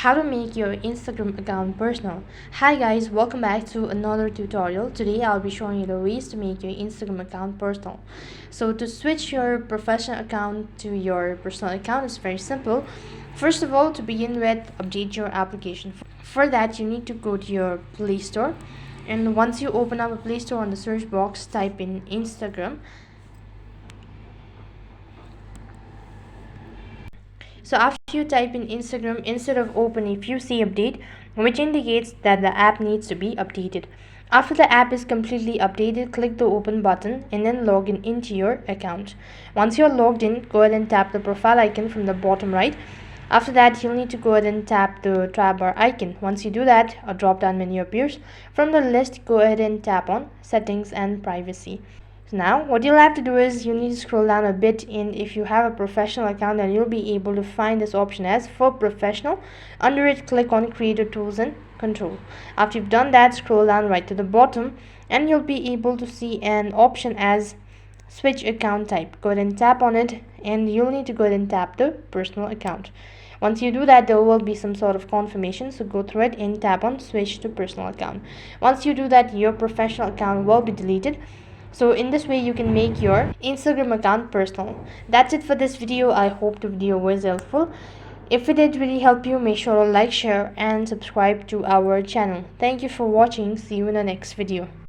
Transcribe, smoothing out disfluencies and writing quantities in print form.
How to make your Instagram account personal. Hi guys, welcome back to another tutorial. Today I'll be showing you the ways to make your Instagram account personal. So to switch your professional account to your personal account is very simple. First of all, to begin with, update your application. For that, you need to go to your Play Store, and once you open up a Play Store, on the search box type in Instagram. So after you type in Instagram, instead of open, if you see update, which indicates that the app needs to be updated. After the app is completely updated, click the open button and then log in into your account. Once you're logged in, go ahead and tap the profile icon from the bottom right. After that, you'll need to go ahead and tap the tab bar icon. Once you do that, a drop down menu appears. From the list, go ahead and tap on settings and privacy. So now what you'll have to do is you need to scroll down a bit, and if you have a professional account, then you'll be able to find this option as for professional. Under it, click on creator tools and control. After you've done that, scroll down right to the bottom and you'll be able to see an option as switch account type. Go ahead and tap on it, and you'll need to go ahead and tap the personal account. Once you do that, there will be some sort of confirmation, so go through it and tap on switch to personal account. Once you do that, your professional account will be deleted. So in this way you can make your Instagram account personal. That's it for this video. I hope the video was helpful. If it did really help you, make sure to like, share and subscribe to our channel. Thank you for watching. See you in the next video.